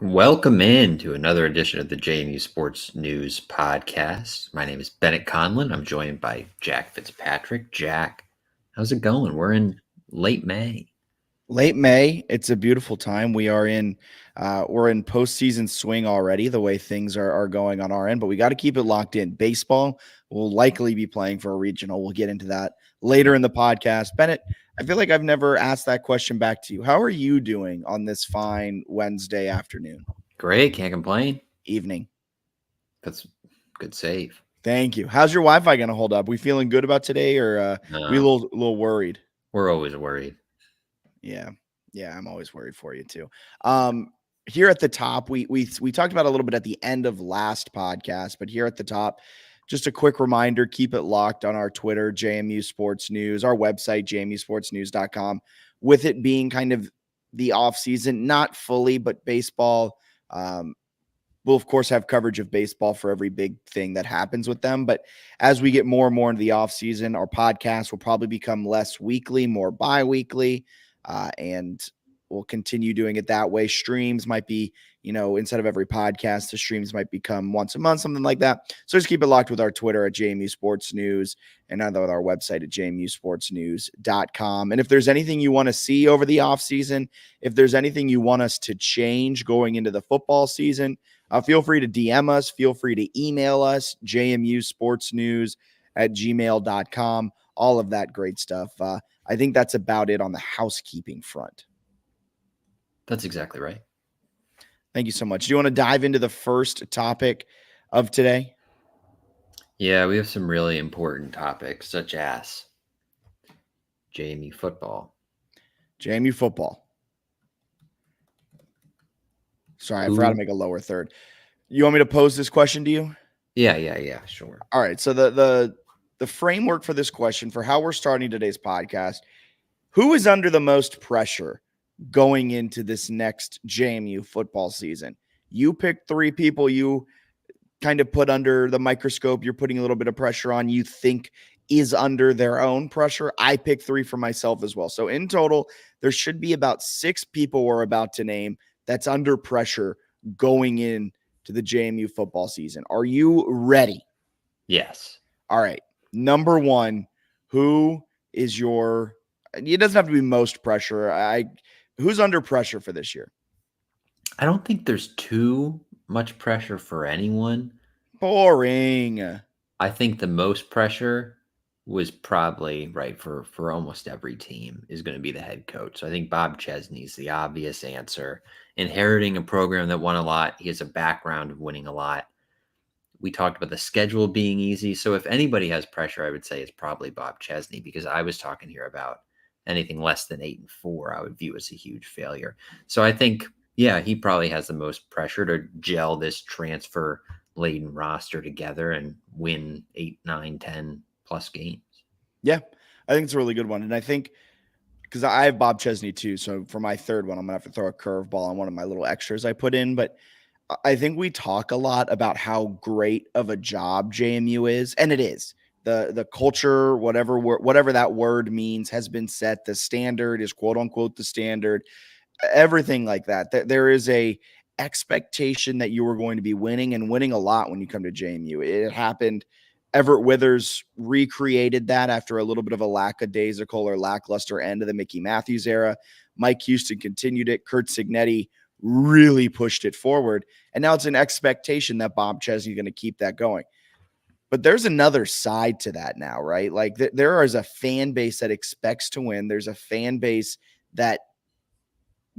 Welcome in to another edition of the JMU Sports News Podcast. My name is Bennett Conlon. I'm joined by Jack Fitzpatrick. Jack, how's it going? We're in late May. Late May. It's a beautiful time. We're in postseason swing already, the way things are going on our end, but we got to keep it locked in. Baseball will likely be playing for a regional. We'll get into that later in the podcast. Bennett, I feel like I've never asked that question back to you. How are you doing on this fine Wednesday afternoon? Great. Can't complain. Evening. That's good save. Thank you. How's your Wi-Fi going to hold up? We feeling good about today, or we a little worried? We're always worried. Yeah, I'm always worried for you too. Here at the top, we talked about a little bit at the end of last podcast, but here at the top, just a quick reminder, keep it locked on our Twitter, JMU Sports News, our website, jmusportsnews.com, with it being kind of the off season, not fully, but baseball. We'll of course have coverage of baseball for every big thing that happens with them. But as we get more and more into the off season, our podcast will probably become less weekly, more bi-weekly. And we'll continue doing it that way. Streams might be, instead of every podcast, the streams might become once a month, something like that. So just keep it locked with our Twitter at JMU Sports News and with our website at jmusportsnews.com. And if there's anything you want to see over the offseason, if there's anything you want us to change going into the football season, feel free to DM us. Feel free to email us, jmusportsnews@gmail.com. All of that great stuff. I think that's about it on the housekeeping front. That's exactly right. Thank you so much. Do you want to dive into the first topic of today? Yeah, we have some really important topics, such as JMU football. JMU football. Sorry, I forgot to make a lower third. You want me to pose this question to you? Yeah, sure. All right, so the framework for this question, for how we're starting today's podcast, who is under the most pressure going into this next JMU football season? You pick three people you kind of put under the microscope, you're putting a little bit of pressure on, you think is under their own pressure. I pick three for myself as well. So in total, there should be about 6 people we're about to name that's under pressure going in to the JMU football season. Are you ready? Yes. All right. Number one, who is your – it doesn't have to be most pressure. Who's under pressure for this year? I don't think there's too much pressure for anyone. Boring. I think the most pressure was probably right for almost every team is going to be the head coach. So I think Bob Chesney's the obvious answer. Inheriting a program that won a lot. He has a background of winning a lot. We talked about the schedule being easy. So if anybody has pressure, I would say it's probably Bob Chesney, because I was talking here about anything less than 8-4, I would view as a huge failure. So I think, yeah, he probably has the most pressure to gel this transfer-laden roster together and win 8, 9, 10 plus games. Yeah, I think it's a really good one. And I think, because I have Bob Chesney too, so for my third one, I'm going to have to throw a curveball on one of my little extras I put in. But I think we talk a lot about how great of a job JMU is, and it is. The culture, whatever that word means, has been set. The standard is quote unquote the standard. Everything like that. There is a expectation that you are going to be winning, and winning a lot when you come to JMU. It happened Everett Withers recreated that after a little bit of a lackadaisical or lackluster end of the Mickey Matthews era. Mike Houston continued it. Kurt Signetti really pushed it forward. And now it's an expectation that Bob Chesney is going to keep that going. But there's another side to that now, right? Like there is a fan base that expects to win. There's a fan base that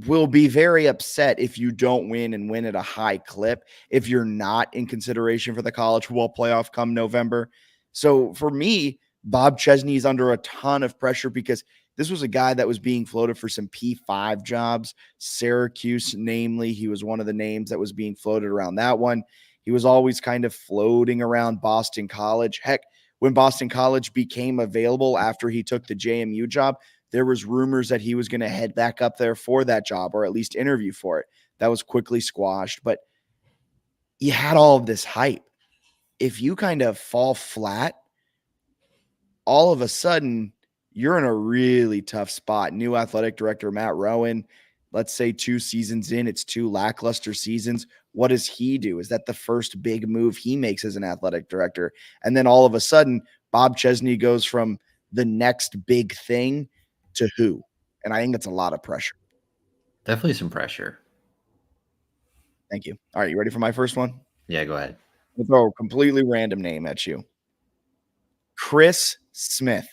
will be very upset if you don't win and win at a high clip, if you're not in consideration for the college football playoff come November. So for me, Bob Chesney is under a ton of pressure because this was a guy that was being floated for some P5 jobs. Syracuse, namely, he was one of the names that was being floated around that one. He was always kind of floating around Boston College. Heck, when Boston College became available after he took the JMU job, there was rumors that he was going to head back up there for that job or at least interview for it. That was quickly squashed, but you had all of this hype. If you kind of fall flat, all of a sudden you're in a really tough spot. New athletic director, Matt Rowan, let's say 2 seasons in, it's 2 lackluster seasons. What does he do? Is that the first big move he makes as an athletic director? And then all of a sudden, Bob Chesney goes from the next big thing to who? And I think that's a lot of pressure. Definitely some pressure. Thank you. All right, you ready for my first one? Yeah, go ahead. I'll throw a completely random name at you. Chris Smith,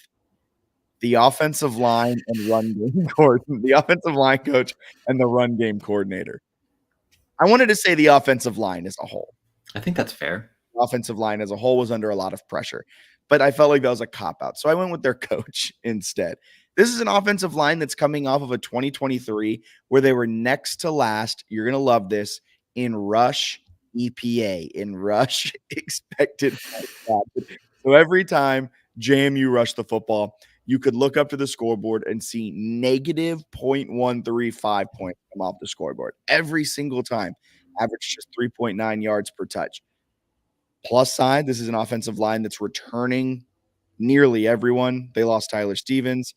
the offensive line and run game coordinator, the offensive line coach and the run game coordinator. I wanted to say the offensive line as a whole. I think that's fair. The offensive line as a whole was under a lot of pressure, but I felt like that was a cop-out. So I went with their coach instead. This is an offensive line that's coming off of a 2023 where they were next to last. You're going to love this in rush EPA, in rush expected. So every time JMU rushed the football, you could look up to the scoreboard and see negative 0.135 points come off the scoreboard every single time. Average just 3.9 yards per touch. Plus side, this is an offensive line that's returning nearly everyone. They lost Tyler Stevens.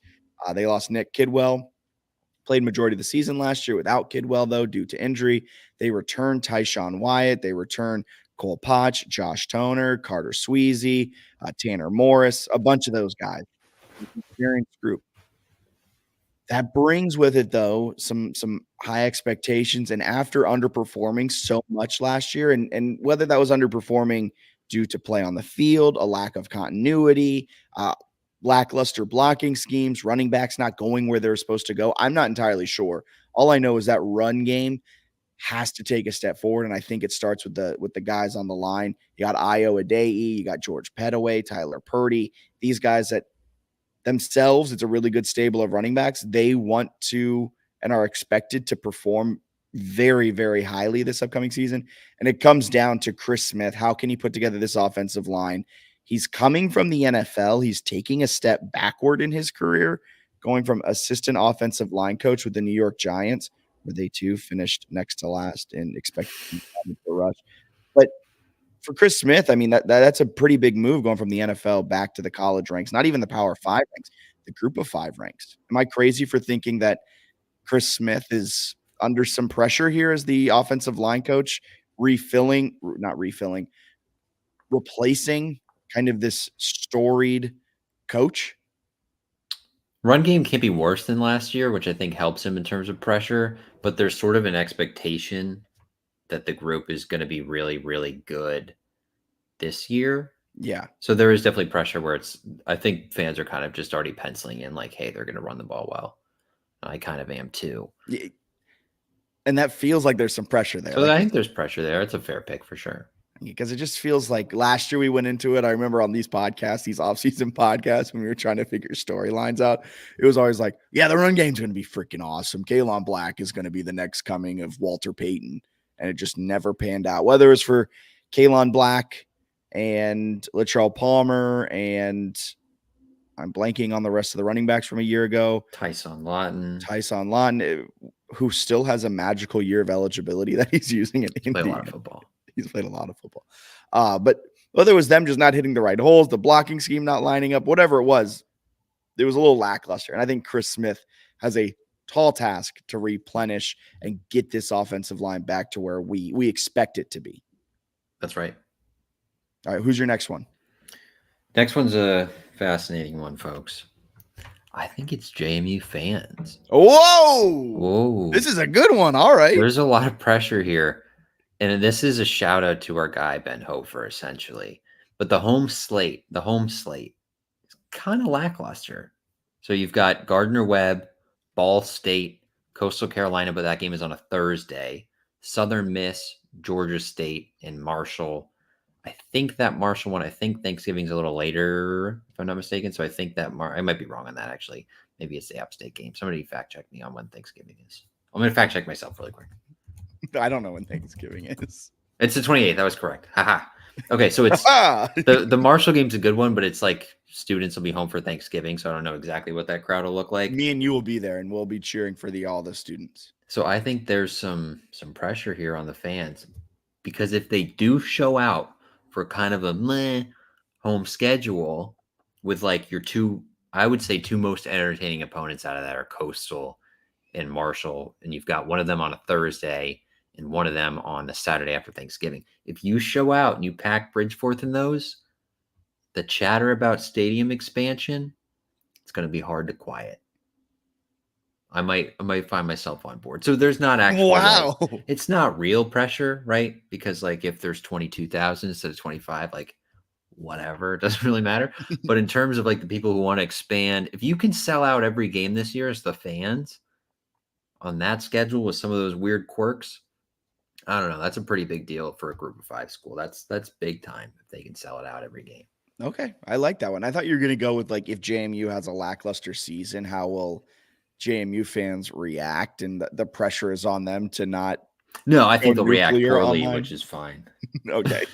They lost Nick Kidwell. Played majority of the season last year without Kidwell, though, due to injury. They returned Tyshawn Wyatt. They returned Cole Potch, Josh Toner, Carter Sweezy, Tanner Morris, a bunch of those guys. Experienced group. That brings with it, though, some high expectations. And after underperforming so much last year, and whether that was underperforming due to play on the field, a lack of continuity, lackluster blocking schemes, running backs not going where they're supposed to go, I'm not entirely sure. All I know is that run game has to take a step forward, and I think it starts with the guys on the line. You got Io Adei, you got George Pettaway, Tyler Purdy, these guys that themselves, it's a really good stable of running backs. They want to and are expected to perform very, very highly this upcoming season. And it comes down to Chris Smith. How can he put together this offensive line? He's coming from the NFL. He's taking a step backward in his career, going from assistant offensive line coach with the New York Giants, where they too finished next to last and expected to rush. But for Chris Smith, I mean, that's a pretty big move going from the NFL back to the college ranks, not even the Power 5 ranks, the Group of 5 ranks. Am I crazy for thinking that Chris Smith is under some pressure here as the offensive line coach, replacing kind of this storied coach? Run game can't be worse than last year, which I think helps him in terms of pressure, but there's sort of an expectation that the group is going to be really, really good this year. Yeah. So there is definitely pressure where I think fans are kind of just already penciling in like, hey, they're going to run the ball well. I kind of am too. And that feels like there's some pressure there. So like, I think there's pressure there. It's a fair pick for sure. Because it just feels like last year we went into it. I remember on these podcasts, these offseason podcasts, when we were trying to figure storylines out, it was always like, yeah, the run game's going to be freaking awesome. Kalon Black is going to be the next coming of Walter Payton. And it just never panned out. Whether it was for Kalon Black and Latrell Palmer, and I'm blanking on the rest of the running backs from a year ago. Tyson Lawton, who still has a magical year of eligibility that he's using in India. Play a lot of football. He's played a lot of football. But whether it was them just not hitting the right holes, the blocking scheme not lining up, whatever it was a little lackluster. And I think Chris Smith has a tall task to replenish and get this offensive line back to where we expect it to be. That's right. All right, who's your next one? Next one's a fascinating one, folks. I think it's JMU fans. Whoa! Whoa. This is a good one. All right. There's a lot of pressure here. And this is a shout out to our guy, Ben Hofer, essentially. But the home slate is kind of lackluster. So you've got Gardner Webb, Ball State, Coastal Carolina, but that game is on a Thursday. Southern Miss, Georgia State, and Marshall. I think that Marshall one, I think Thanksgiving's a little later, if I'm not mistaken. So I think that I might be wrong on that, actually. Maybe it's the App State game. Somebody fact check me on when Thanksgiving is. I'm going to fact check myself really quick. I don't know when Thanksgiving is. It's the 28th. That was correct. Haha. Okay, so it's the Marshall game's a good one, but it's like students will be home for Thanksgiving, so I don't know exactly what that crowd will look like. Me and you will be there, and we'll be cheering for all the students. So I think there's some pressure here on the fans, because if they do show out for kind of a meh home schedule with like your I would say two most entertaining opponents out of that are Coastal and Marshall, and you've got one of them on a Thursday and one of them on the Saturday after Thanksgiving. If you show out and you pack Bridgeforth in those, the chatter about stadium expansion, it's going to be hard to quiet. I might find myself on board. So there's not actually it's not real pressure, right? Because like if there's 22,000 instead of 25, like whatever, it doesn't really matter. But in terms of like the people who want to expand, if you can sell out every game this year as the fans on that schedule with some of those weird quirks, I don't know. That's a pretty big deal for a group of 5 school. That's big time if they can sell it out every game. Okay. I like that one. I thought you were going to go with like, if JMU has a lackluster season, how will JMU fans react? And the pressure is on them to not. No, I think they'll react poorly, which is fine. Okay.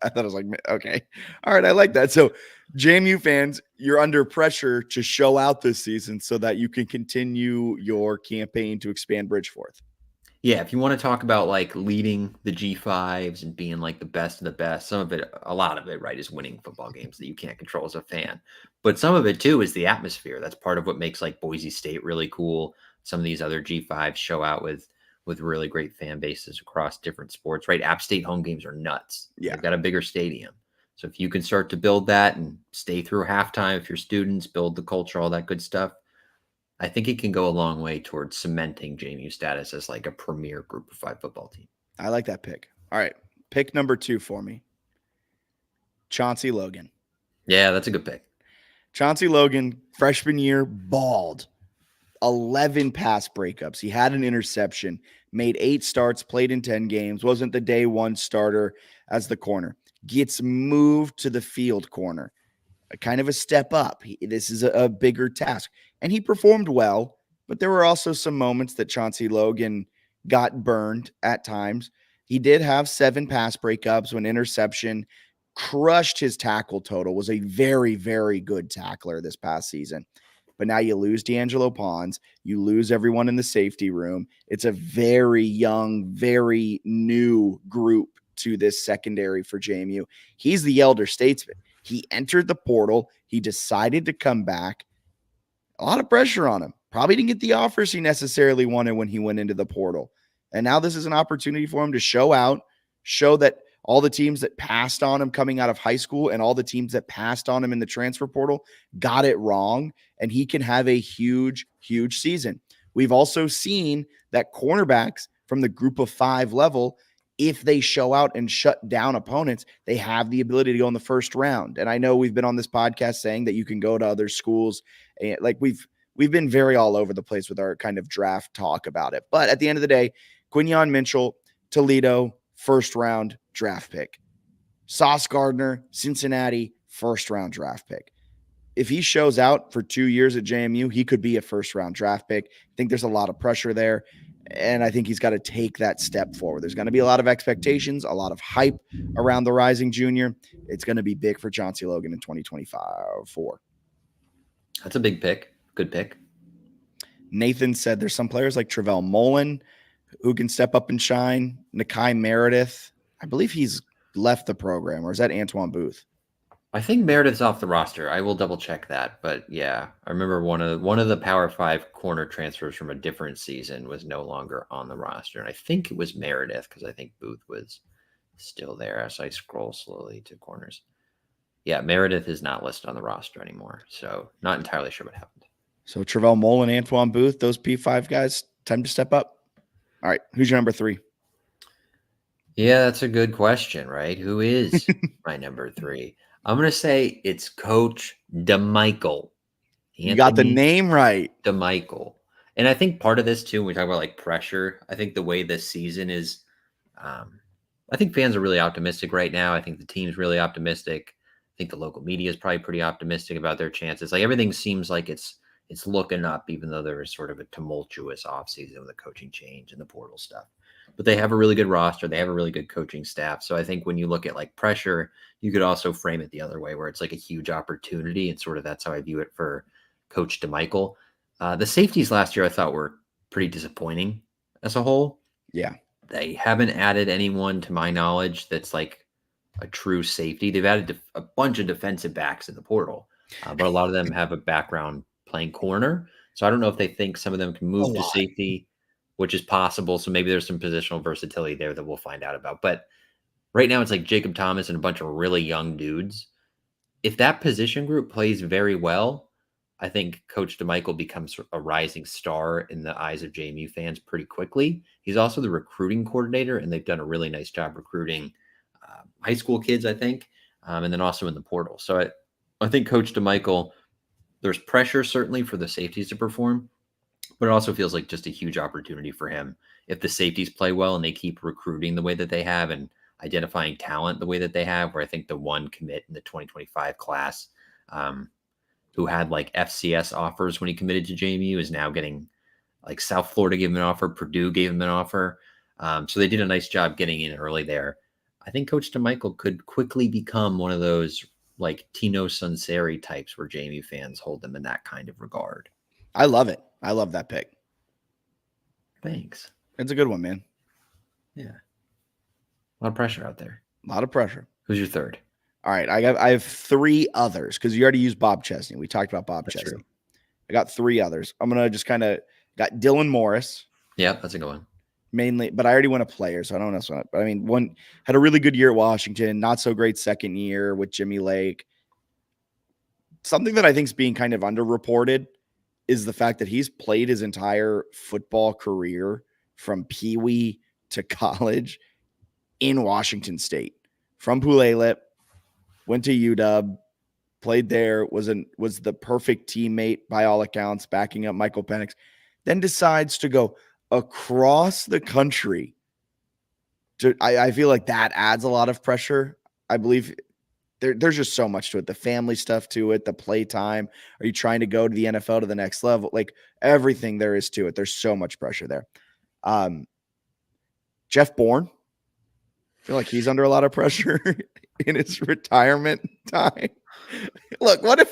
I thought it was like, okay. All right. I like that. So JMU fans, you're under pressure to show out this season so that you can continue your campaign to expand Bridgeforth. Yeah, if you want to talk about like leading the G5s and being like the best of the best, a lot of it, right, is winning football games that you can't control as a fan. But some of it too is the atmosphere. That's part of what makes like Boise State really cool. Some of these other G5s show out with really great fan bases across different sports, right? App State home games are nuts. Yeah. They've got a bigger stadium. So if you can start to build that and stay through halftime, if your students build the culture, all that good stuff, I think it can go a long way towards cementing JMU status as like a premier group of 5 football team. I like that pick. All right. Pick number 2 for me. Chauncey Logan. Yeah, that's a good pick. Chauncey Logan, freshman year, balled. 11 pass breakups. He had an interception, made 8 starts, played in 10 games, wasn't the day one starter as the corner. Gets moved to the field corner. Kind of a step up. This is a bigger task. And he performed well, but there were also some moments that Chauncey Logan got burned at times. He did have 7 pass breakups, an interception, crushed his tackle total, was a very, very good tackler this past season. But now you lose D'Angelo Pons. You lose everyone in the safety room. It's a very young, very new group to this secondary for JMU. He's the elder statesman. He entered the portal. He decided to come back. A lot of pressure on him. Probably didn't get the offers he necessarily wanted when he went into the portal. And now this is an opportunity for him to show out, show that all the teams that passed on him coming out of high school and all the teams that passed on him in the transfer portal got it wrong. And he can have a huge, huge season. We've also seen that cornerbacks from the group of 5 level, if they show out and shut down opponents, they have the ability to go in the first round. And I know we've been on this podcast saying that you can go to other schools. And like we've been very all over the place with our kind of draft talk about it. But at the end of the day, Quinyon Mitchell, Toledo, first round draft pick. Sauce Gardner, Cincinnati, first round draft pick. If he shows out for 2 years at JMU, he could be a first round draft pick. I think there's a lot of pressure there. And I think he's got to take that step forward. There's going to be a lot of expectations, a lot of hype around the rising junior. It's going to be big for Chauncey Logan in 2024. That's a big pick. Good pick. Nathan said there's some players like Travell Mullen who can step up and shine. Nakai Meredith. I believe he's left the program, or is that Antoine Booth? I think Meredith's off the roster. I will double check that, but yeah, I remember one of the Power 5 corner transfers from a different season was no longer on the roster, and I think it was Meredith because I think Booth was still there as I scroll slowly to corners. Yeah, Meredith is not listed on the roster anymore, so not entirely sure what happened. So Travell Mullen, Antoine Booth, those P5 guys, time to step up. All right, who's your number 3? Yeah, that's a good question, right? Who is my number 3? I'm going to say it's Coach DeMichael. You got the Anthony name right. DeMichael. And I think part of this too, when we talk about like pressure, I think the way this season is, I think fans are really optimistic right now. I think the team's really optimistic. I think the local media is probably pretty optimistic about their chances. Like everything seems like it's looking up, even though there is sort of a tumultuous offseason with the coaching change and the portal stuff. But they have a really good roster. They have a really good coaching staff. So I think when you look at like pressure, you could also frame it the other way, where it's like a huge opportunity, and sort of that's how I view it for Coach DeMichael. The safeties last year I thought were pretty disappointing as a whole. Yeah. They haven't added anyone to my knowledge that's like a true safety. They've added a bunch of defensive backs in the portal, but a lot of them have a background playing corner. So I don't know if they think some of them can move to safety, which is possible. So maybe there's some positional versatility there that we'll find out about. But right now it's like Jacob Thomas and a bunch of really young dudes. If that position group plays very well, I think Coach DeMichael becomes a rising star in the eyes of JMU fans pretty quickly. He's also the recruiting coordinator, and they've done a really nice job recruiting high school kids, I think, and then also in the portal. So I think Coach DeMichael, there's pressure certainly for the safeties to perform, but it also feels like just a huge opportunity for him if the safeties play well and they keep recruiting the way that they have and identifying talent the way that they have, where I think the one commit in the 2025 class who had like FCS offers when he committed to JMU is now getting like South Florida gave him an offer, Purdue gave him an offer. So they did a nice job getting in early there. I think Coach DeMichael could quickly become one of those like Tino Sunseri types where JMU fans hold them in that kind of regard. I love it. I love that pick. Thanks. It's a good one, man. Yeah. A lot of pressure out there. A lot of pressure. Who's your third? All right. I have 3 others because you already used Bob Chesney. We talked about Bob Chesney. True. I got 3 others. I'm going to just kind of got Dylan Morris. Yeah, that's a good one. Mainly, but I already went a player, so I don't know. So, but I mean, one had a really good year at Washington, not so great second year with Jimmy Lake. Something that I think is being kind of underreported is the fact that he's played his entire football career from Pee Wee to college in Washington State. From Puyallup, went to UW, played there, was the perfect teammate by all accounts, backing up Michael Penix, then decides to go across the country. I feel like that adds a lot of pressure. I believe there's just so much to it. The family stuff to it, the play time. Are you trying to go to the NFL to the next level? Like everything there is to it. There's so much pressure there. Jeff Bourne. I feel like he's under a lot of pressure in his retirement time. Look, what if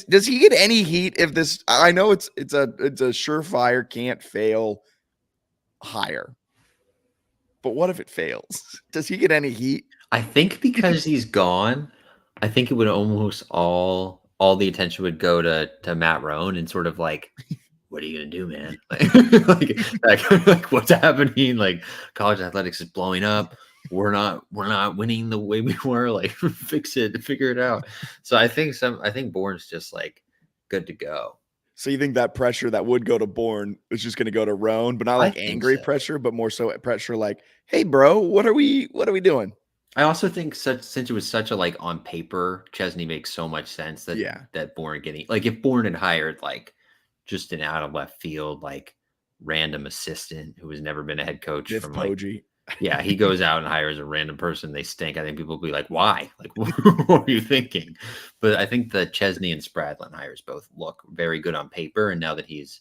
does he get any heat if this? I know it's a surefire, can't fail hire. But what if it fails? Does he get any heat? I think because he's gone, I think it would almost all the attention would go to Matt Rohn and sort of like, what are you gonna do, man? Like what's happening? Like college athletics is blowing up. We're not winning the way we were. Like figure it out. So I think Bourne's just like good to go. So you think that pressure that would go to Bourne is just going to go to Rohn, but not like angry pressure, but more so pressure like, hey, bro, what are we doing? I also think since it was such a like on paper, Chesney makes so much sense that Bourne getting like if Bourne had hired like just an out of left field like random assistant who has never been a head coach Biff from Poggi. Like yeah, he goes out and hires a random person. They stink. I think people will be like, why? Like, what are you thinking? But I think the Chesney and Spradlin hires both look very good on paper. And now that he's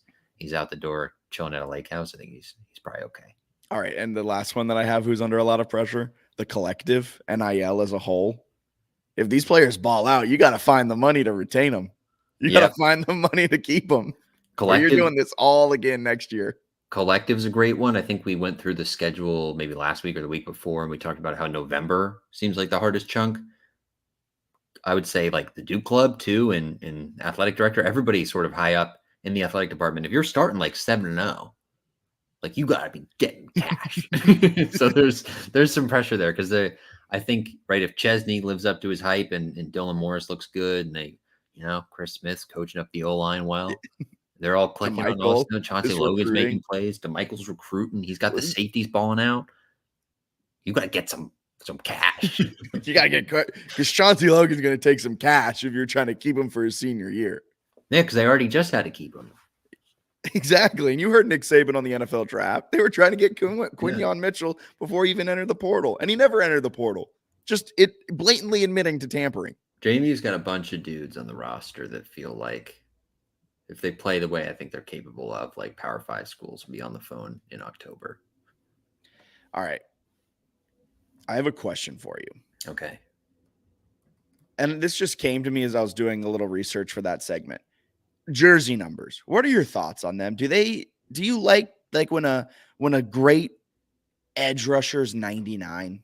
out the door chilling at a lake house, I think he's probably okay. All right. And the last one that I have who's under a lot of pressure, the collective, NIL as a whole. If these players ball out, you got to find the money to retain them. You got to find the money to keep them. Collective, you're doing this all again next year. Collective's a great one. I think we went through the schedule maybe last week or the week before, and we talked about how November seems like the hardest chunk. I would say like the Duke Club too, and athletic director, everybody sort of high up in the athletic department. If you're starting like 7-0, like you gotta be getting cash. So there's some pressure there because I I think, right, if Chesney lives up to his hype and Dylan Morris looks good and they, Chris Smith's coaching up the O-line well, they're all clicking on DeMichael Austin. Chauncey is Logan's making recruiting. plays. DeMichael's recruiting. He's got the safeties balling out. You got to get some cash. You got to get cut because Chauncey Logan's going to take some cash if you're trying to keep him for his senior year. Yeah, because they already just had to keep him. Exactly. And you heard Nick Saban on the NFL draft. They were trying to get Quinyon Mitchell before he even entered the portal. And he never entered the portal. Just it blatantly admitting to tampering. JMU's got a bunch of dudes on the roster that feel like if they play the way I think they're capable of, like Power 5 schools will be on the phone in October. All right. I have a question for you. Okay. And this just came to me as I was doing a little research for that segment. Jersey numbers. What are your thoughts on them? Do you like when a great edge rusher is 99?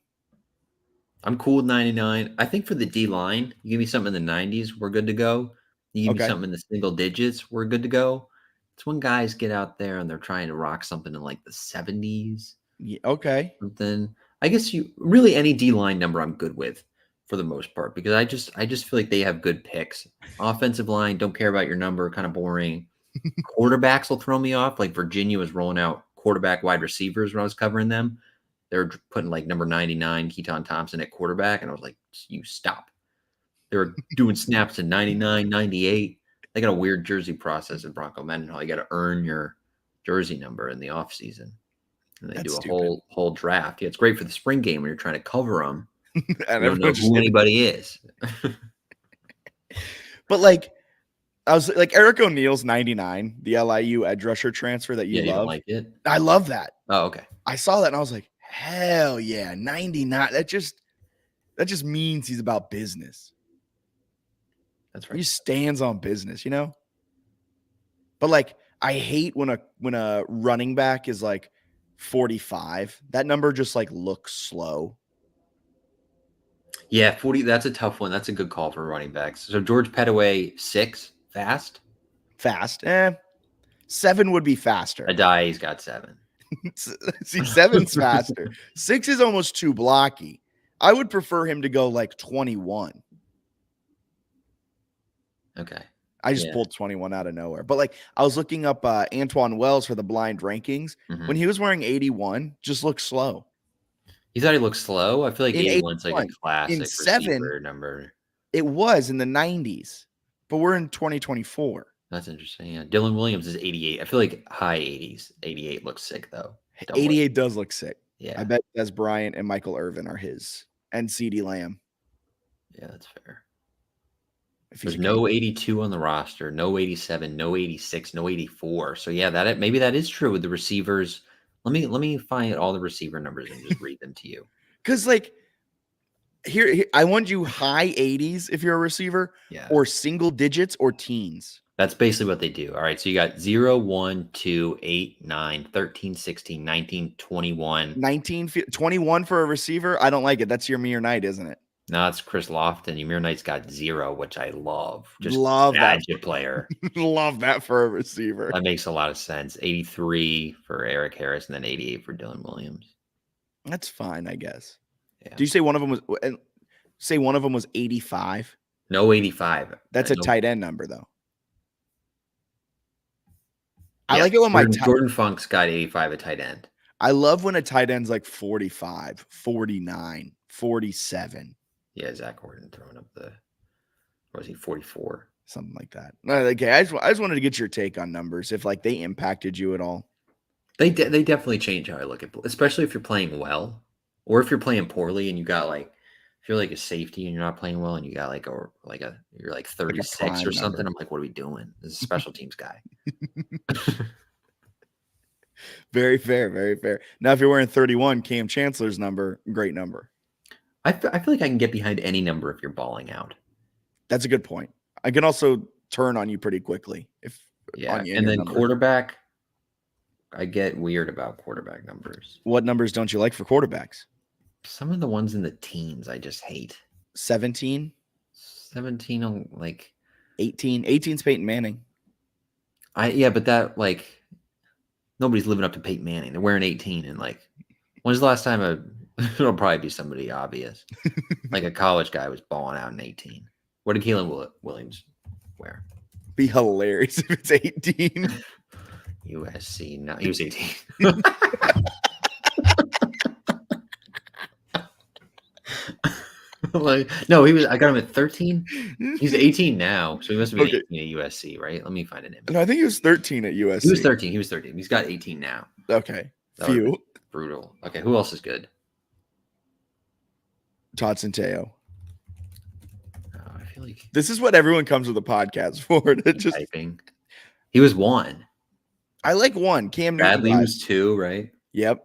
I'm cool with 99. I think for the D line, you give me something in the 90s, we're good to go. You give me something in the single digits, we're good to go. It's when guys get out there and they're trying to rock something in like the 70s. Yeah, okay. Something. I guess you really any D line number I'm good with for the most part because I just feel like they have good picks. Offensive line, don't care about your number, kind of boring. Quarterbacks will throw me off. Like Virginia was rolling out quarterback wide receivers when I was covering them. They were putting like number 99, Keaton Thompson at quarterback. And I was like, you stop. They were doing snaps to 99, 98. They got a weird jersey process at Bronco Mendenhall. You got to earn your jersey number in the offseason. And they do a whole draft. Yeah, it's great for the spring game when you're trying to cover them. And you don't know who anybody is. But like, I was like Eric O'Neal's 99, the LIU edge rusher transfer that you love. You don't like it? I love that. Oh, okay. I saw that and I was like, hell yeah, 99. That just means he's about business. That's right. He stands on business, But like, I hate when a running back is like 45. That number just like looks slow. Yeah, 40. That's a tough one. That's a good call for running backs. So George Pettaway, 6, fast. 7 would be faster. Adai's got 7. See, 7's faster. 6 is almost too blocky. I would prefer him to go like 21. Okay. I just pulled 21 out of nowhere. But like I was looking up Antoine Wells for the blind rankings. Mm-hmm. When he was wearing 81, just looked slow. You thought he looked slow? I feel like 81's like a classic receiver number. It was in the 90s, but we're in 2024. That's interesting. Yeah. Dylan Williams is 88. I feel like high 80s. 88 looks sick, though. 88 does look sick. Yeah. I bet Des Bryant and Michael Irvin are his. And CeeDee Lamb. Yeah, that's fair. There's no 82 on the roster, no 87, no 86, no 84. So yeah, maybe that is true with the receivers. Let me find all the receiver numbers and just read them to you. Because like here, I want you high 80s if you're a receiver, or single digits or teens. That's basically what they do. All right, so you got 0, 1, 2, 8, 9, 13, 16, 19, 21. 21 for a receiver? I don't like it. That's your Yamir Knight, isn't it? No, it's Chris Lofton. Yamir Knight's got 0, which I love. Just love that player. Love that for a receiver. That makes a lot of sense. 83 for Eric Harris and then 88 for Dylan Williams. That's fine, I guess. Yeah. Do you say one of them was 85? No 85. That's a tight end number, though. Yeah. I like it when Jordan Funk's got 85 at tight end. I love when a tight end's like 45, 49, 47. Yeah, Zach Gordon throwing up or was he 44? Something like that. Okay, I just wanted to get your take on numbers, if like they impacted you at all. They definitely change how I look at, especially if you're playing well, or if you're playing poorly and you got like, if you're like a safety and you're not playing well and you got you're like 36 like or something. Number. I'm like, what are we doing? This is a special teams guy. Very fair, very fair. Now, if you're wearing 31, Cam Chancellor's number, great number. I feel like I can get behind any number if you're balling out. That's a good point. I can also turn on you pretty quickly and then quarterback. I get weird about quarterback numbers. What numbers don't you like for quarterbacks? Some of the ones in the teens I just hate. 17? 17 on like 18. 18's Peyton Manning. But that like nobody's living up to Peyton Manning. They're wearing 18 and like when's the last time It'll probably be somebody obvious. Like a college guy was balling out in 18. What did Keelan Williams wear? Be hilarious if it's 18. USC. No, he was 18. Like, no, he was. I got him at 13. He's 18 now, so he must have been 18 at USC, right? Let me find an image. No, I think he was 13 at USC. He was 13. He was 13. He's got 18 now. Okay. That Few. Brutal. Okay, who else is good? Todd Centeio. Oh, I feel like this is what everyone comes to the podcast for. To just typing. He was 1. I like 1. Cam Newton. Bradley was 2, right? Yep.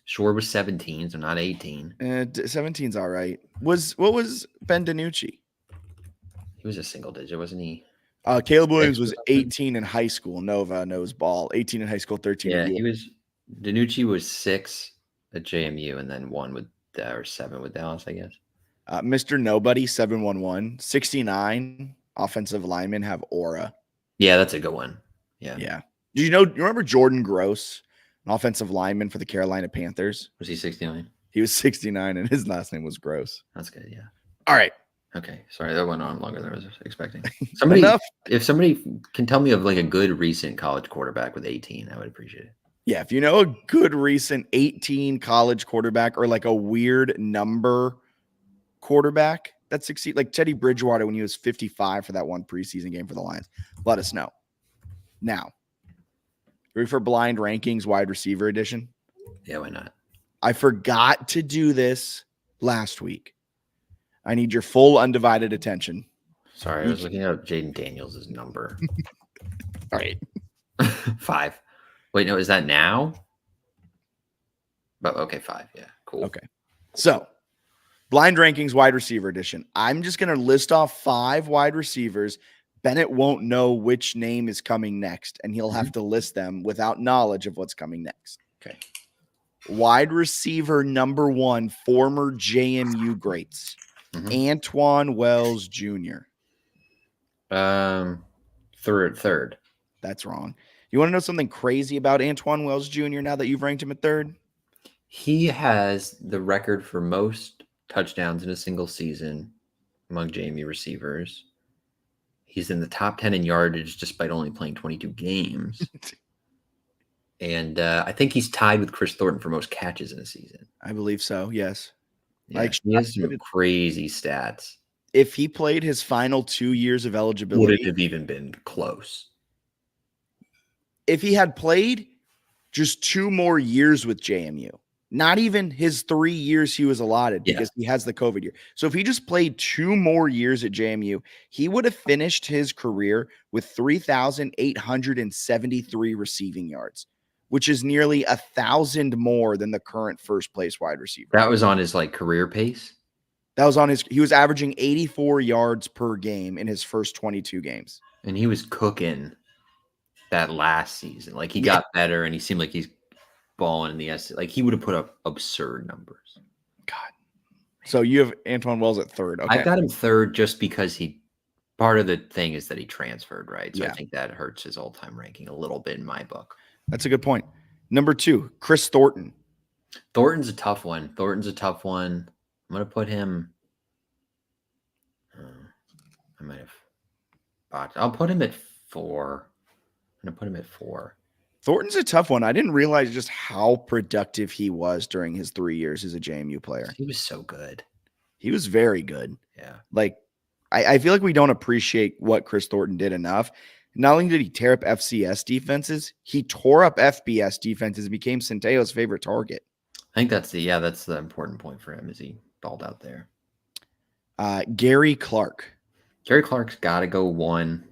Shore was 17, so not 18. 17's all right. What was Ben DiNucci? He was a single digit, wasn't he? Caleb Williams was 18 in high school. Nova knows ball. 18 in high school, 13. Yeah, he was. DiNucci was 6 at JMU, and then 1 with or 7 with Dallas, I guess. Mr. Nobody 711 69 offensive linemen have aura. Yeah, that's a good one. Yeah. Do you remember Jordan Gross, an offensive lineman for the Carolina Panthers? Was he 69? He was 69, and his last name was Gross. That's good. Yeah. All right. Okay. Sorry, that went on longer than I was expecting. If somebody can tell me of like a good recent college quarterback with 18, I would appreciate it. Yeah, if you know a good recent 18 college quarterback or like a weird number quarterback that succeed, like Teddy Bridgewater when he was 55 for that one preseason game for the Lions, let us know. Now, ready for blind rankings wide receiver edition? Yeah, why not? I forgot to do this last week. I need your full undivided attention. Sorry, I was looking up Jaden Daniels' number. All right. 5. Wait, no, is that now? But okay, 5. Yeah, cool. Okay. So, blind rankings wide receiver edition. I'm just going to list off 5 wide receivers. Bennett won't know which name is coming next, and he'll have to list them without knowledge of what's coming next. Okay. Wide receiver number 1, former JMU greats, Antoine Wells Jr. Third. That's wrong. You want to know something crazy about Antoine Wells Jr. now that you've ranked him at 3rd? He has the record for most touchdowns in a single season among JMU receivers. He's in the top 10 in yardage despite only playing 22 games. And I think he's tied with Chris Thornton for most catches in a season. I believe so, yes. Yeah, he has some crazy stats. If he played his final 2 years of eligibility, would it have even been close? If he had played just 2 more years with JMU, not even his 3 years he was allotted because he has the COVID year. So if he just played 2 more years at JMU, he would have finished his career with 3,873 receiving yards, which is nearly 1,000 more than the current first place wide receiver. That was on his like career pace. That was on his. He was averaging 84 yards per game in his first 22 games, and he was cooking that last season. Like he got better, and he seemed like he's balling in the S. Like he would have put up absurd numbers. God. So you have Antoine Wells at 3rd. Okay. I got him 3rd just because part of the thing is that he transferred, right? So I think that hurts his all-time ranking a little bit in my book. That's a good point. Number 2, Chris Thornton. Thornton's a tough one. I'm going to put him. I might have botched. I'll put him at 4. I'm going to put him at 4. Thornton's a tough one. I didn't realize just how productive he was during his 3 years as a JMU player. He was so good. He was very good. Yeah. Like, I feel like we don't appreciate what Chris Thornton did enough. Not only did he tear up FCS defenses, he tore up FBS defenses and became Centeio's favorite target. I think that's the important point for him is he balled out there. Gary Clark. Gary Clark's got to go 1,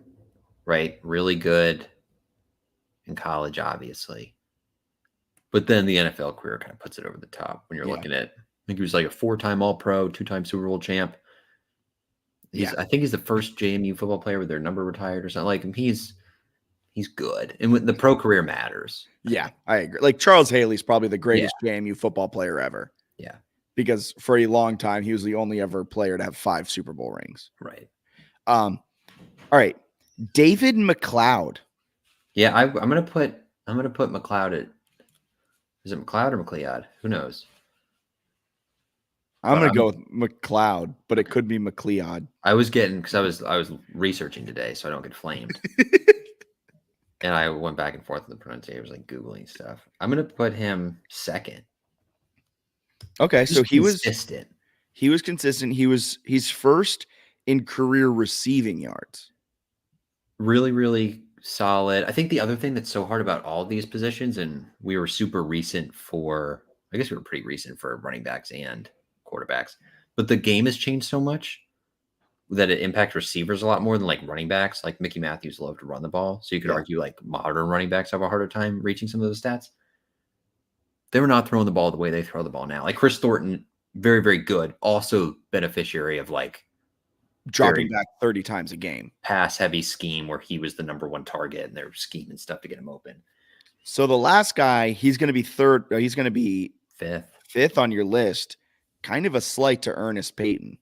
right? Really good in college, obviously. But then the NFL career kind of puts it over the top when you're looking at, I think he was like a 4-time All-Pro, 2-time Super Bowl champ. I think he's the first JMU football player with their number retired or something. Like he's good. And the pro career matters. Yeah, I agree. Like Charles Haley's probably the greatest JMU football player ever. Yeah. Because for a long time, he was the only ever player to have 5 Super Bowl rings. Right. All right. David McLeod. Yeah, I'm gonna put McLeod at, is it McLeod or McLeod? Who knows? I'm going to go with McLeod, but it could be McLeod. I was getting because I was researching today, so I don't get flamed. And I went back and forth with the pronunciation. I was like Googling stuff. I'm gonna put him second. Okay, so Just consistent. He was consistent. He's first in career receiving yards. Really, really solid. I think the other thing that's so hard about all of these positions, and we were super recent for, I guess we were pretty recent for running backs and quarterbacks, but the game has changed so much that it impacts receivers a lot more than like running backs. Like Mickey Matthews loved to run the ball. So you could argue like modern running backs have a harder time reaching some of those stats. They were not throwing the ball the way they throw the ball now. Like Chris Thornton, very, very good. Also beneficiary of like dropping back 30 times a game. Pass heavy scheme where he was the number one target and they're scheming stuff to get him open. So the last guy, he's going to be third. He's going to be fifth on your list. Kind of a slight to Ernest Payton.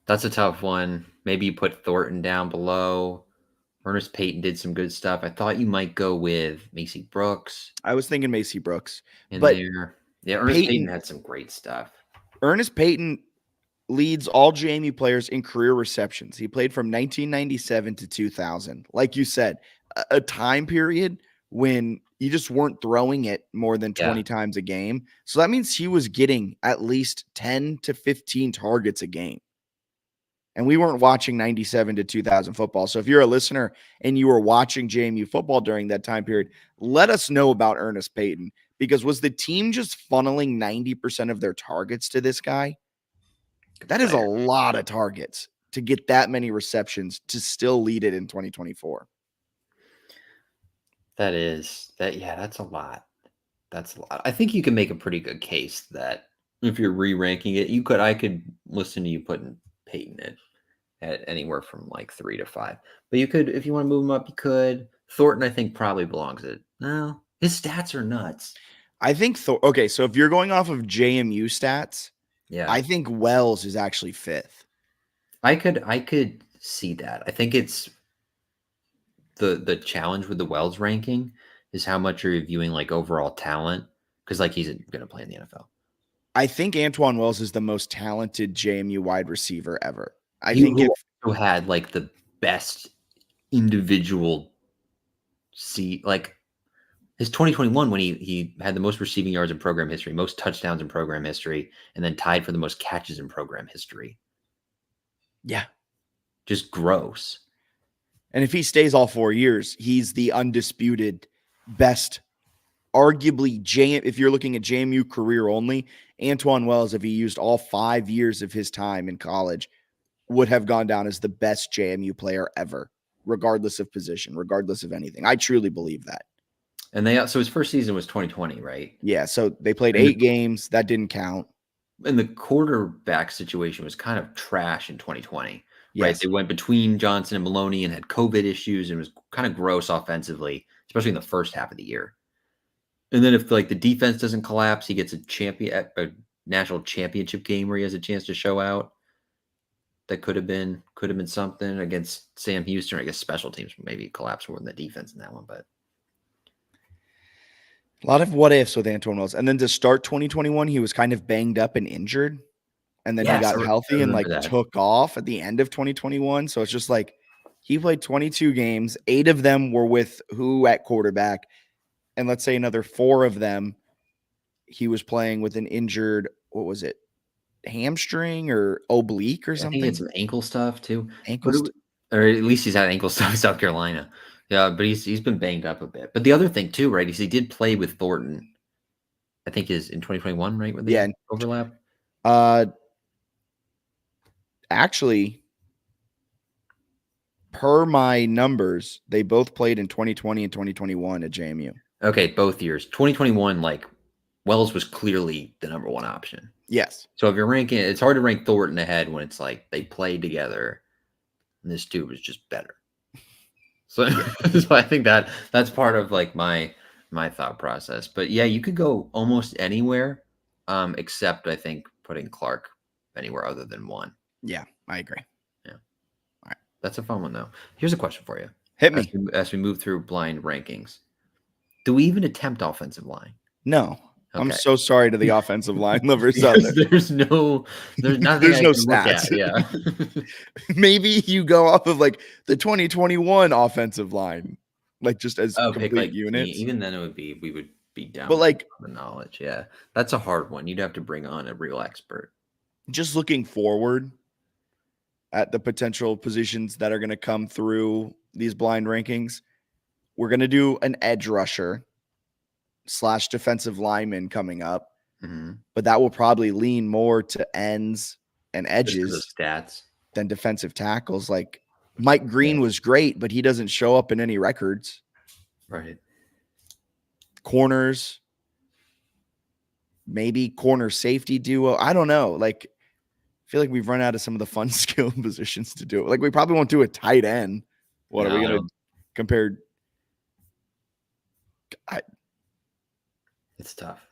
That's a tough one. Maybe you put Thornton down below. Ernest Payton did some good stuff. I thought you might go with Macy Brooks. I was thinking Macy Brooks. But yeah, Ernest Payton had some great stuff. Ernest Payton leads all JMU players in career receptions. He played from 1997 to 2000. Like you said, a time period when you just weren't throwing it more than 20 times a game. So that means he was getting at least 10 to 15 targets a game. And we weren't watching 97 to 2000 football. So if you're a listener and you were watching JMU football during that time period, let us know about Ernest Payton, because was the team just funneling 90% of their targets to this guy? That is a lot of targets to get that many receptions to still lead it in 2024. That's a lot. That's a lot. I think you can make a pretty good case that if you're re-ranking it, I could listen to you putting Payton in at anywhere from like 3 to 5. But you could, if you want to move him up, you could. Thornton, I think, probably belongs at, no, his stats are nuts. I think, okay, so if you're going off of JMU stats, I think Wells is actually fifth. I could see that. I think it's the challenge with the Wells ranking is how much you're viewing like overall talent, because like he's going to play in the NFL. I think Antoine Wells is the most talented JMU wide receiver ever. Who had like the best individual like his 2021 when he had the most receiving yards in program history, most touchdowns in program history, and then tied for the most catches in program history. Yeah. Just gross. And if he stays all 4 years, he's the undisputed best, arguably, if you're looking at JMU career only, Antoine Wells, if he used all 5 years of his time in college, would have gone down as the best JMU player ever, regardless of position, regardless of anything. I truly believe that. And so his first season was 2020, right? Yeah, so they played 8 games. That didn't count. And the quarterback situation was kind of trash in 2020. Yes. Right? They went between Johnson and Maloney and had COVID issues and was kind of gross offensively, especially in the first half of the year. And then if like the defense doesn't collapse, he gets a national championship game where he has a chance to show out. That could have been something against Sam Houston. I guess special teams maybe collapse more than the defense in that one, but a lot of what ifs with Antoine Wells. And then to start 2021, he was kind of banged up and injured. And then he got healthy and took off at the end of 2021. So it's just like he played 22 games. 8 of them were with who at quarterback. And let's say another 4 of them, he was playing with an injured, what was it? Hamstring or oblique or something? I think it's some ankle stuff too. Or at least he's had ankle stuff in South Carolina. Yeah, but he's been banged up a bit. But the other thing too, right, is he did play with Thornton. I think is in 2021, right? Where they overlap. Actually, per my numbers, they both played in 2020 and 2021 at JMU. Okay, both years. 2021, like Wells was clearly the number one option. Yes. So if you're ranking, it's hard to rank Thornton ahead when it's like they played together, and this dude was just better. So, so I think that's part of like my thought process. But yeah, you could go almost anywhere, except I think putting Clark anywhere other than 1. Yeah, I agree. Yeah. All right. That's a fun one though. Here's a question for you. Hit me. As we move through blind rankings. Do we even attempt offensive line? No. I'm Okay. so sorry to the offensive line lovers out Because there. there's nothing There's I no can look at. stats. Yeah. Maybe you go off of like the 2021 offensive line, like just as Oh, pick complete like units. even then we would be down But with like the knowledge. Yeah. That's a hard one. You'd have to bring on a real expert. just looking forward at the potential positions that are going to come through these blind rankings, we're going to do an edge rusher / defensive lineman coming up, but that will probably lean more to ends and Just because of edges stats. than defensive tackles. Like Mike Green Yeah. was great, but he doesn't show up in any records. Right. Corners, maybe corner safety duo. I don't know. Like, I feel like we've run out of some of the fun skill positions to do it. Like, we probably won't do a tight end. What No, are we I going to don't- compare? It's tough.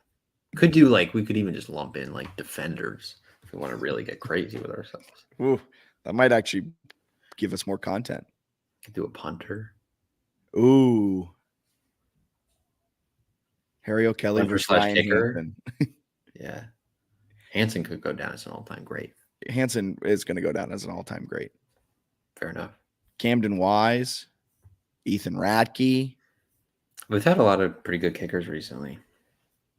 Could do we could even just lump in like defenders if we want to really get crazy with ourselves. Ooh, that might actually give us more content. Could do a punter. Ooh. Harry O'Kelly Punter versus slash Ryan kicker. Hansen. Yeah. Hansen could go down as an all-time great. Hansen is going to go down as an all-time great. Fair enough. Camden Wise, Ethan Radke. We've had a lot of pretty good kickers recently.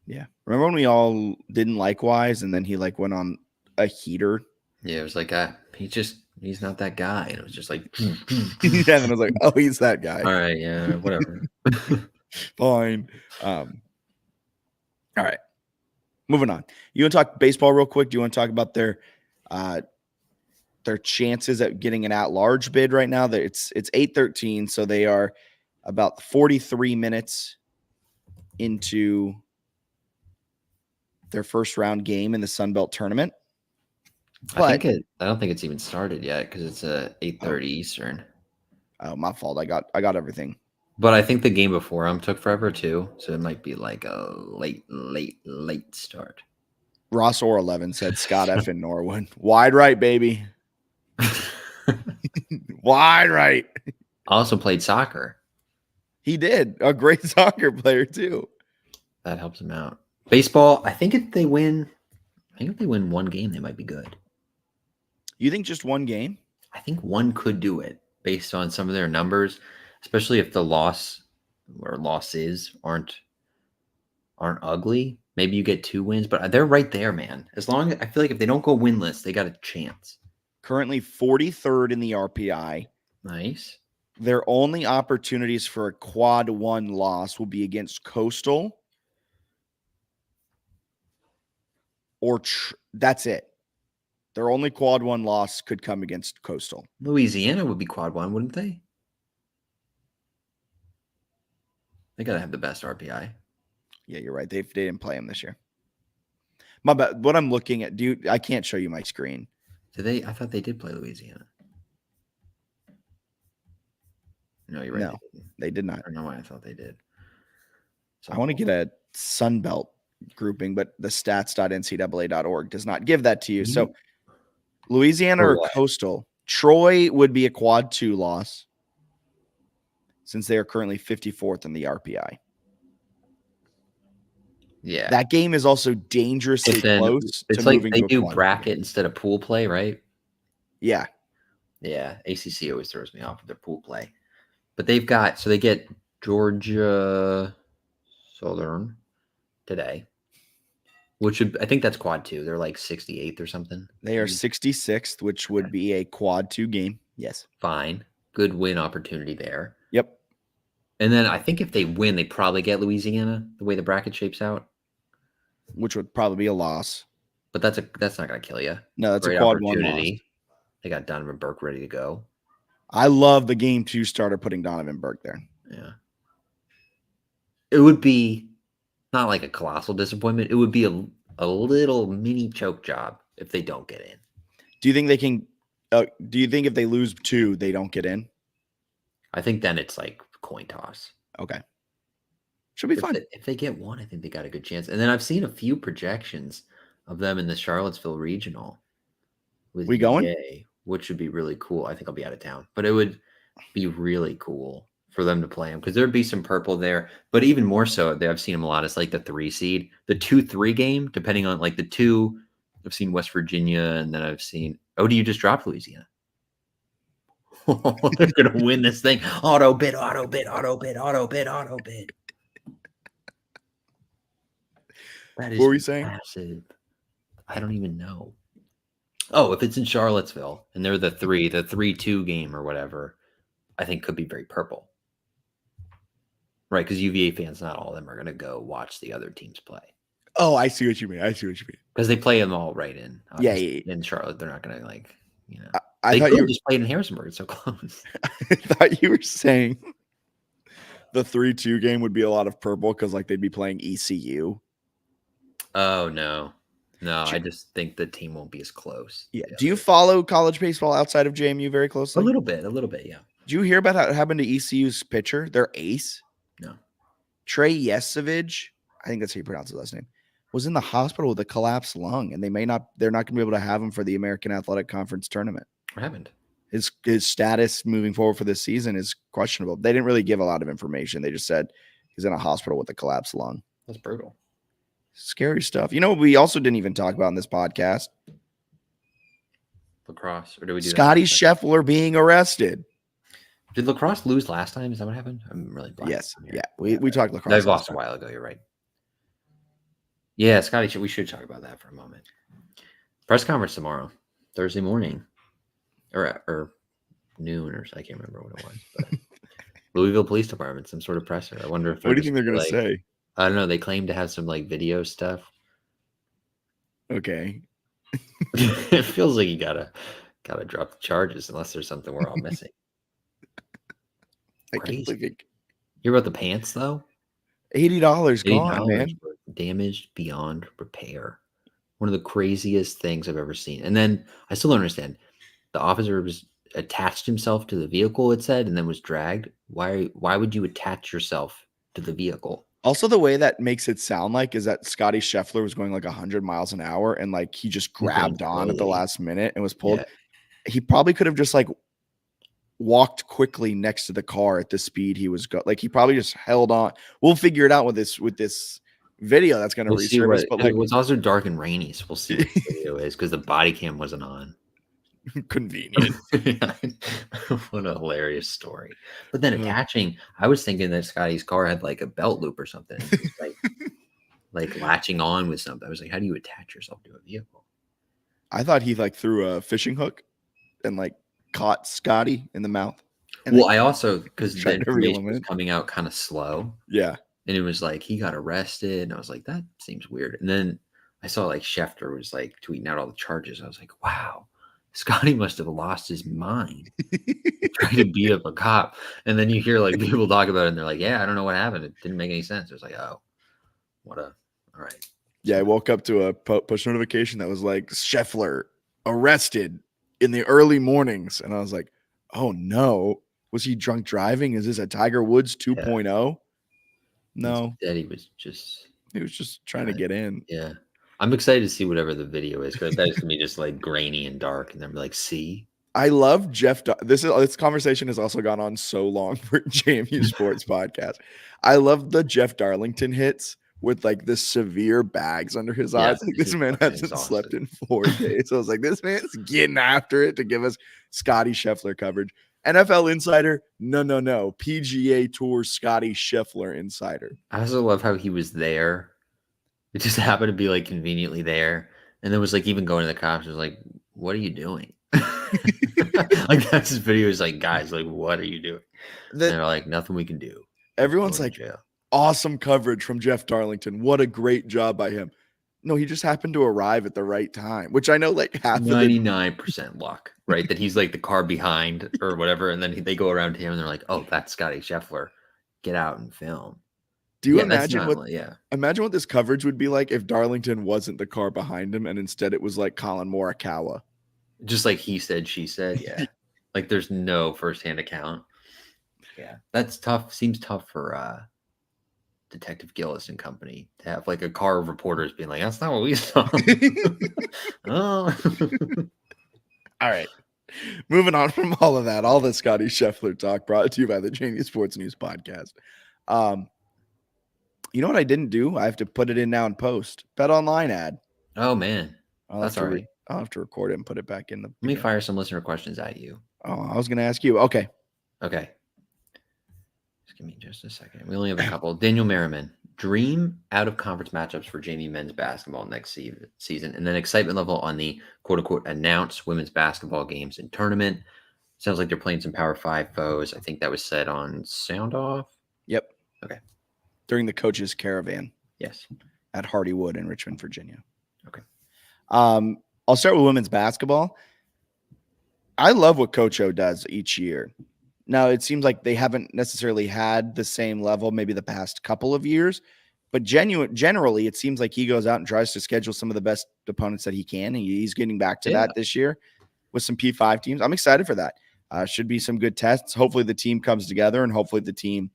Yeah. Remember when we all didn't like Wise and then he like went on a heater? Yeah, it was like he's not that guy. And it was just like Yeah, and then I was like, oh, he's that guy. all right, yeah, whatever. Fine. All right. Moving on. You want to talk baseball real quick? Do you want to talk about their chances at getting an at-large bid right now? That it's 8:13, so they are about 43 minutes into their first round game in the Sun Belt tournament. I don't think it's even started yet because it's 8:30 Eastern. Oh, my fault. I got everything. But I think the game before him took forever too, so it might be like a late start. Ross Orr 11 said Scott F. in Norwood. Wide right, baby. Wide right. Also played soccer. He did. A great soccer player too. That helps him out. Baseball, I think if they win one game, they might be good. You think just one game? I think one could do it based on some of their numbers, especially if the losses aren't ugly. Maybe you get 2 wins, but they're right there, man. As long as I feel like if they don't go winless, they got a chance. Currently 43rd in the RPI. Nice. Their only opportunities for a quad 1 loss will be against Coastal or that's it. Their only quad 1 loss could come against Coastal. Louisiana would be quad 1, wouldn't they? They got to have the best RPI. Yeah, you're right. They didn't play him this year. My bad. What I'm looking at, dude, I can't show you my screen. Did they? I thought they did play Louisiana. No, you're right. No, they did not. I don't know why I thought they did. So I want to get a Sun Belt grouping, but the stats.ncaa.org does not give that to you. So Louisiana or Coastal, Troy would be a quad 2 loss since they are currently 54th in the RPI. Yeah. That game is also dangerously close. It's to like moving they to a do quad bracket game. instead of pool play, right? Yeah. Yeah. ACC always throws me off with their pool play. But they get Georgia Southern today, which I think that's quad 2. They're like 68th or something. They are 66th, which would be a quad 2 game. Yes. Fine. Good win opportunity there. Yep. And then I think if they win, they probably get Louisiana, the way the bracket shapes out. Which would probably be a loss. But that's not going to kill you. No, that's Great a quad 1 loss. They got Donovan Burke ready to go. I love the game 2 starter putting Donovan Burke there. Yeah. It would be not like a colossal disappointment. It would be a little mini choke job if they don't get in. Do you think they can do you think if they lose 2, they don't get in? I think then it's like coin toss. Okay. Should be fun. If they get 1, I think they got a good chance. And then I've seen a few projections of them in the Charlottesville regional. With we going? EA, which would be really cool. I think I'll be out of town, but it would be really cool for them to play him because there'd be some purple there. But even more so, I've seen him a lot. It's like the 3 seed, the 2-3 game, depending on like the 2. I've seen West Virginia, and then I've seen. Oh, do you just drop Louisiana? They're gonna win this thing. Auto bid. That is What were you saying? massive. I don't even know. Oh, if it's in Charlottesville and they're the 3-2 game or whatever, I think could be very purple. Right, because UVA fans, not all of them are going to go watch the other teams play. Oh, I see what you mean. Because they play them all right in. Yeah. In Charlotte, they're not going to I they thought could you just played in Harrisonburg. It's so close. I thought you were saying the 3-2 game would be a lot of purple because like they'd be playing ECU. Oh no. I just think the team won't be as close. Yeah. Do you follow college baseball outside of JMU very closely? A little bit, yeah. Did you hear about how it happened to ECU's pitcher, their ace? No. Trey Yesevich, I think that's how you pronounce his last name, was in the hospital with a collapsed lung, and they're not going to be able to have him for the American Athletic Conference tournament. What happened? His status moving forward for this season is questionable. They didn't really give a lot of information. They just said he's in a hospital with a collapsed lung. That's brutal. Scary stuff. You know what we also didn't even talk about in this podcast? Lacrosse, or do we do Scotty Scheffler being arrested. Did Lacrosse lose last time? Is that what happened? I'm really blind. Yes. Yeah. We talked lacrosse. They've lost a while ago. You're right. Yeah, Scotty, we should talk about that for a moment. Press conference tomorrow, Thursday morning, or noon, or I can't remember what it was. But Louisville Police Department, some sort of presser. I wonder if. What do you think they're going to say? I don't know. They claim to have some like video stuff. Okay. It feels like you gotta drop the charges unless there's something we're all missing. Crazy. Hear about the pants though? $80 gone, man. Damaged beyond repair. One of the craziest things I've ever seen. And then I still don't understand. The officer was attached himself to the vehicle, it said, and then was dragged. Why would you attach yourself to the vehicle? Also, the way that makes it sound like is that Scotty Scheffler was going like 100 miles an hour and like he just grabbed on at the last minute and was pulled. Yeah. He probably could have just like walked quickly next to the car at the speed he was like he probably just held on. We'll figure it out with this video that's going to resurface. But like, it was also dark and rainy, so we'll see what the video is because the body cam wasn't on. Convenient. What a hilarious story. But then attaching, I was thinking that Scotty's car had like a belt loop or something, like latching on with something. I was like, how do you attach yourself to a vehicle? I thought he like threw a fishing hook and like caught Scotty in the mouth. Well, I also, because the information was coming out kind of slow. Yeah. And it was like he got arrested, and I was like, that seems weird. And then I saw like Schefter was like tweeting out all the charges. I was like, wow. Scotty must have lost his mind trying to beat up a cop. And then you hear like people talk about it and they're like, yeah, I don't know what happened. It didn't make any sense. It was like, oh, all right. Yeah, I woke up to a push notification that was like Scheffler arrested in the early mornings. And I was like, oh no. Was he drunk driving? Is this a Tiger Woods 2.0? Yeah. No. Instead, he was just trying to get in. Yeah. I'm excited to see whatever the video is because that is gonna be just like grainy and dark, and then be like, see. I love Jeff. This conversation has also gone on so long for JMU Sports Podcast. I love the Jeff Darlington hits with like the severe bags under his eyes. Like this man hasn't slept in 4 days. So I was like, this man's getting after it to give us Scotty Scheffler coverage. NFL Insider, no. PGA Tour Scotty Scheffler Insider. I also love how he was there. It just happened to be like conveniently there. And then was like even going to the cops, was like, what are you doing? Like that's his video. Is like, guys, like, what are you doing? And they're like, nothing we can do. Everyone's like, awesome coverage from Jeff Darlington. What a great job by him. No, he just happened to arrive at the right time, which I know like half 99% luck, right? That he's like the car behind or whatever. And then they go around to him and they're like, oh, that's Scotty Scheffler. Get out and film. Do you imagine what this coverage would be like if Darlington wasn't the car behind him and instead it was like Colin Morikawa? Just like he said, she said. Yeah. Like there's no firsthand account. Yeah. That's tough. Seems tough for Detective Gillis and company to have like a car of reporters being like, that's not what we saw. Oh. All right. Moving on from all of that, all the Scotty Scheffler talk brought to you by the JMU Sports News Podcast. You know what I didn't do? I have to put it in now and post. Bet Online ad. Oh man, I'll that's have to all right. I'll have to record it and put it back in the. Let me fire some listener questions at you. Oh, I was going to ask you. Okay. Just give me just a second. We only have a couple. Daniel Merriman, dream out of conference matchups for JMU men's basketball next season, and then excitement level on the quote unquote announced women's basketball games and tournament. Sounds like they're playing some Power 5 foes. I think that was said on Sound Off. Yep. Okay. During the coaches' caravan. Yes. At Hardywood in Richmond, Virginia. Okay. I'll start with women's basketball. I love what Coach O does each year. Now, it seems like they haven't necessarily had the same level maybe the past couple of years, but generally, it seems like he goes out and tries to schedule some of the best opponents that he can, and he's getting back to that this year with some P5 teams. I'm excited for that. Should be some good tests. Hopefully, the team comes together, and hopefully the team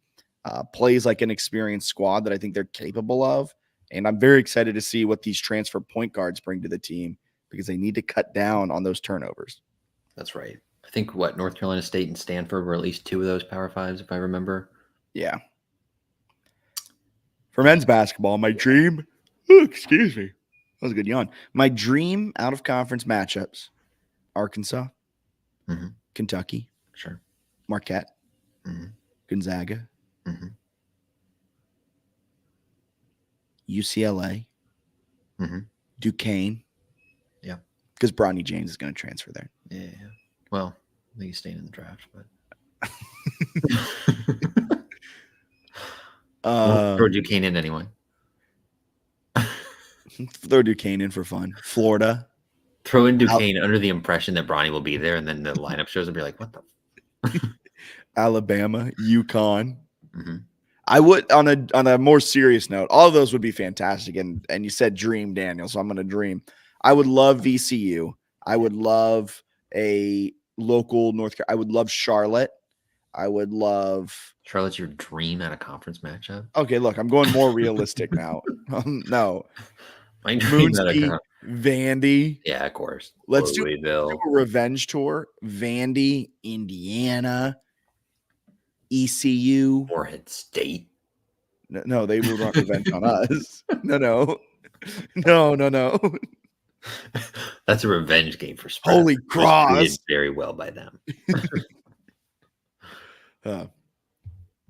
plays like an experienced squad that I think they're capable of. And I'm very excited to see what these transfer point guards bring to the team because they need to cut down on those turnovers. That's right. I think North Carolina State and Stanford were at least 2 of those Power 5s, if I remember. Yeah. For men's basketball, my dream, excuse me, that was a good yawn. My dream out of conference matchups: Arkansas, Kentucky, sure, Marquette, Gonzaga, UCLA, Duquesne. Yeah, because Bronny James is going to transfer there. Yeah. Well, I think he's staying in the draft, but throw Duquesne in anyway. Throw Duquesne in for fun. Florida. Throw in Duquesne under the impression that Bronny will be there, and then the lineup shows up. You're like, what the? Alabama, UConn. I would on a more serious note. All of those would be fantastic, and you said dream, Daniel. So I'm going to dream. I would love VCU. I would love a local North Carolina. I would love Charlotte. I would love Charlotte's your dream at a conference matchup. Okay, look, I'm going more realistic now. No, my dream Moonsky, Vandy. Yeah, of course. Let's do a revenge tour. Vandy, Indiana, ECU, Morehead State. No, they will not revenge on us. No. That's a revenge game for Spread. Holy Cross. We did very well by them.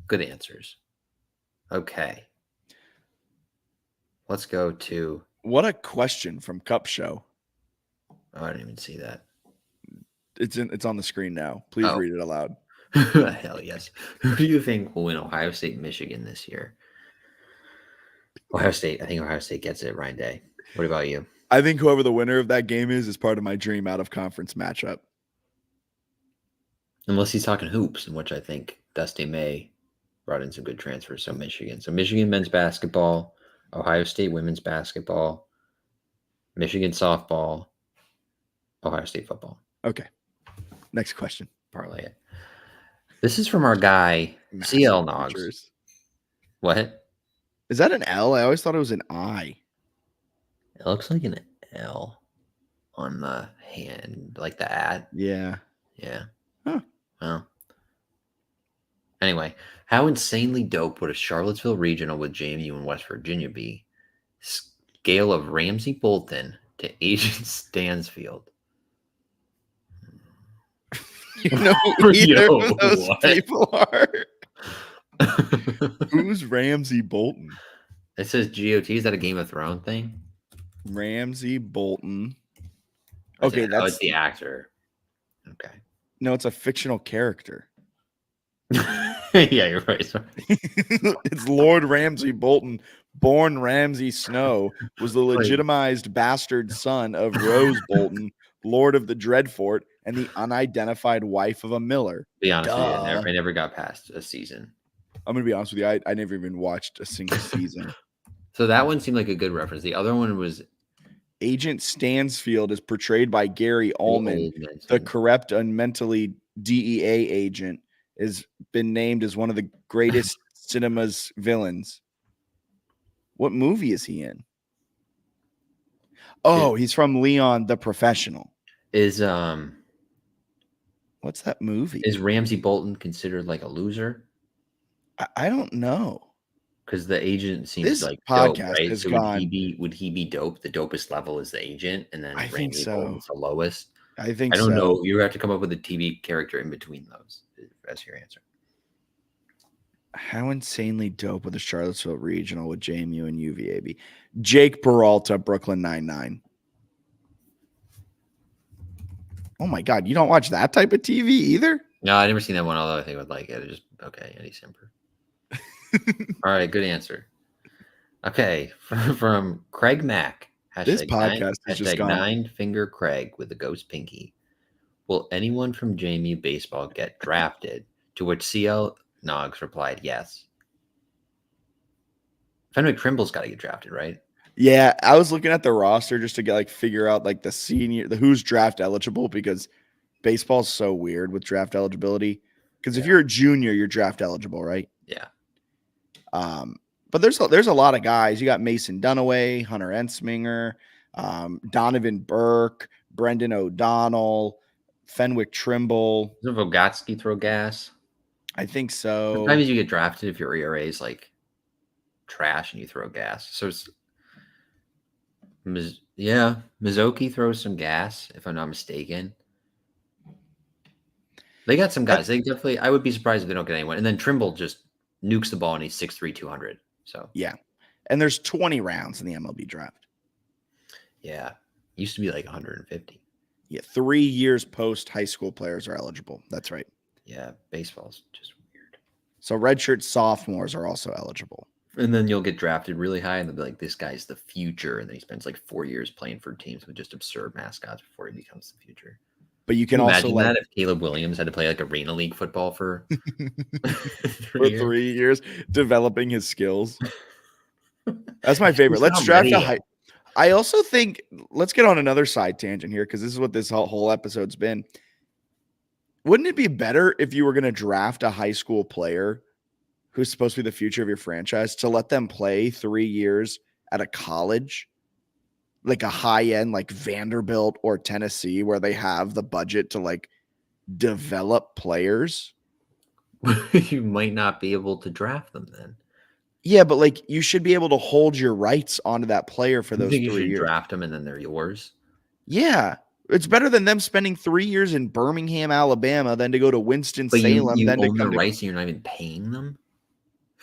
Good answers. Okay. Let's go to... What a question from Cup Show. Oh, I didn't even see that. It's on the screen now. Please read it aloud. Hell yes. Who do you think will win Ohio State, Michigan this year? Ohio State. I think Ohio State gets it, Ryan Day. What about you? I think whoever the winner of that game is part of my dream out of conference matchup. Unless he's talking hoops, in which I think Dusty May brought in some good transfers. So Michigan. So Michigan men's basketball, Ohio State women's basketball, Michigan softball, Ohio State football. Okay. Next question. Parlay it. This is from our guy, CL Nogs. What? Is that an L? I always thought it was an I. It looks like an L on the hand, like the at. Yeah. Yeah. Huh. Well. Anyway, how insanely dope would a Charlottesville regional with JMU in West Virginia be? Scale of Ramsey Bolton to Agent Stansfield. You know who either of those people are? Who's Ramsey Bolton? It says GOT. Is that a Game of Thrones thing? Ramsey Bolton. Okay, that's the actor. Okay. No, it's a fictional character. Yeah, you're right. Sorry. It's Lord Ramsey Bolton, born Ramsey Snow, was the legitimized bastard son of Rose Bolton, Lord of the Dreadfort, and the unidentified wife of a miller. Be honest with you, I never got past a season. I'm going to be honest with you. I never even watched a single season. So that one seemed like a good reference. The other one was... Agent Stansfield is portrayed by Gary Oldman. The corrupt and mentally DEA agent has been named as one of the greatest cinema's villains. What movie is he in? Oh, he's from Leon the Professional. Is What's that movie? Is Ramsey Bolton considered like a loser? I don't know. Because the agent seems This like dope, podcast right? has So gone. would he be dope? The dopest level is the agent, and then I think Ramsey so. Bolton's the lowest. I think I don't so. know. You have to come up with a TV character in between those. That's your answer. How insanely dope with the Charlottesville Regional with JMU and UVA. Jake Peralta, Brooklyn Nine-Nine. Oh my God, you don't watch that type of TV either? No, I never seen that one. Although I think I would like it. Just okay, Eddie Simper. All right, good answer. Okay, from Craig Mack. This podcast has just gone. 9-finger Craig with the ghost pinky. Will anyone from JMU Baseball get drafted? To which CL Noggs replied, yes. Fenwick Trimble's got to get drafted, right? Yeah, I was looking at the roster just to get figure out the who's draft eligible, because baseball's so weird with draft eligibility. Because if you're a junior, you're draft eligible, right? Yeah. But there's a lot of guys. You got Mason Dunaway, Hunter Ensminger, Donovan Burke, Brendan O'Donnell, Fenwick Trimble. Doesn't Vogotsky throw gas? I think so. Sometimes you get drafted if your ERA is like trash and you throw gas. So it's Mizuki throws some gas, if I'm not mistaken. They got some guys. They definitely. I would be surprised if they don't get anyone. And then Trimble just nukes the ball and he's 6'3", 200. So yeah, and there's 20 rounds in the MLB draft. Yeah, used to be like 150. Yeah, 3 years post high school players are eligible. That's right. Yeah, baseball's just weird. So redshirt sophomores are also eligible. And then you'll get drafted really high, and they'll be like, "This guy's the future," and then he spends like 4 years playing for teams with just absurd mascots before he becomes the future. But you can also imagine that if Caleb Williams had to play like arena league football for 3 years, developing his skills. That's my favorite. Let's draft a high. I also think let's get on another side tangent here, because this is what this whole episode's been. Wouldn't it be better if you were going to draft a high school player who's supposed to be the future of your franchise to let them play 3 years at a college, like a high end, like Vanderbilt or Tennessee, where they have the budget to like develop players? You might not be able to draft them then. Yeah, but like you should be able to hold your rights onto that player for those 3 years. You should draft them and then they're yours. Yeah. It's better than them spending 3 years in Birmingham, Alabama, than to go to Winston-Salem. You then own to the rights and you're not even paying them?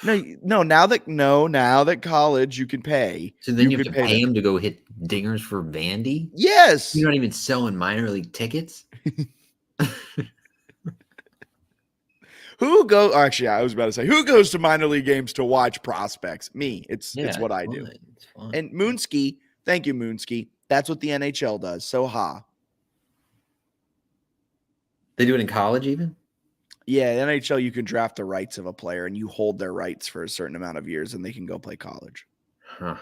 No. Now that college you can pay. So then you have to pay them to go hit dingers for Vandy? Yes. You're not even selling minor league tickets? Who goes to minor league games to watch prospects? Me. It's what I do. It's fun. And Moonski, thank you, Moonski. That's what the NHL does. So They do it in college even? Yeah, NHL, you can draft the rights of a player and you hold their rights for a certain amount of years and they can go play college. Huh.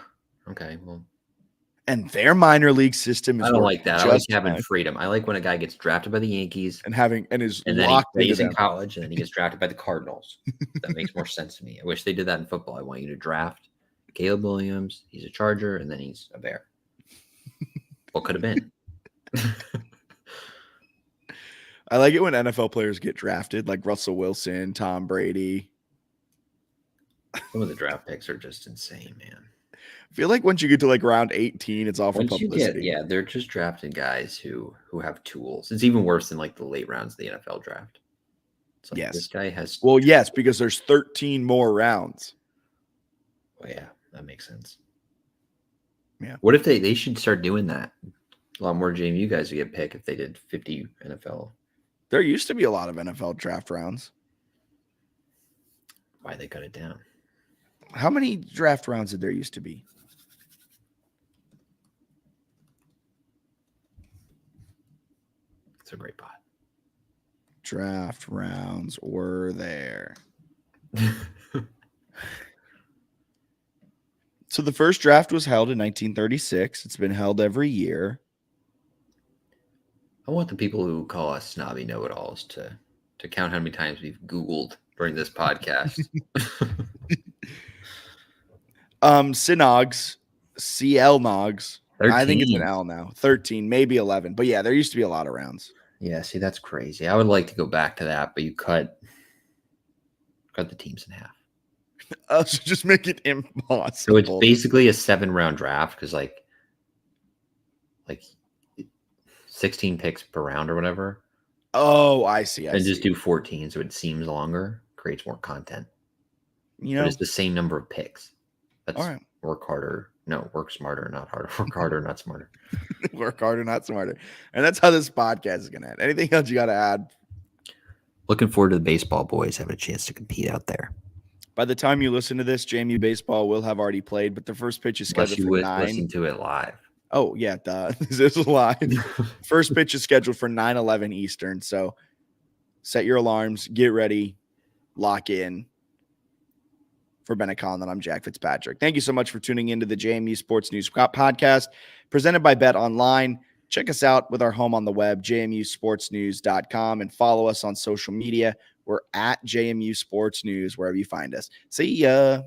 Okay, well. And their minor league system is. I don't like that. I like having freedom. I like when a guy gets drafted by the Yankees and is then he plays in college and then he gets drafted by the Cardinals. That makes more sense to me. I wish they did that in football. I want you to draft Caleb Williams. He's a Charger and then he's a Bear. What could have been? I like it when NFL players get drafted, like Russell Wilson, Tom Brady. Some of the draft picks are just insane, man. I feel like once you get to like round 18, it's all for publicity. They're just drafting guys who have tools. It's even worse than like the late rounds of the NFL draft. It's like, yes. This guy has. Well, yes, because there's 13 more rounds. Well, yeah, that makes sense. Yeah. What if they should start doing that? A lot more JMU guys would get picked if they did 50 NFL. There used to be a lot of NFL draft rounds. Why they cut it down? How many draft rounds did there used to be? It's a great pot. Draft rounds were there. So the first draft was held in 1936. It's been held every year. I want the people who call us snobby know-it-alls to count how many times we've Googled during this podcast. Synogs, CL Nogs. 13. I think it's an L now. 13, maybe 11. But yeah, there used to be a lot of rounds. Yeah, see, that's crazy. I would like to go back to that, but you cut the teams in half. So just make it impossible. So it's basically a 7-round draft because like 16 picks per round or whatever. Oh, I see. And just do 14 so it seems longer, creates more content. You But know, it's the same number of picks. That's all right. work harder. No, work smarter, not harder. Work harder, not smarter. Work harder, not smarter. And that's how this podcast is going to end. Anything else you got to add? Looking forward to the baseball boys having a chance to compete out there. By the time you listen to this, JMU Baseball will have already played, but the first pitch is scheduled for 9. Listen to it live. Oh, yeah, this is live. First pitch is scheduled for 9:11 Eastern. So set your alarms, get ready, lock in. For Bennett Conlon, I'm Jack Fitzpatrick. Thank you so much for tuning into the JMU Sports News podcast presented by Bet Online. Check us out with our home on the web, jmusportsnews.com, and follow us on social media. We're at JMU Sports News, wherever you find us. See ya.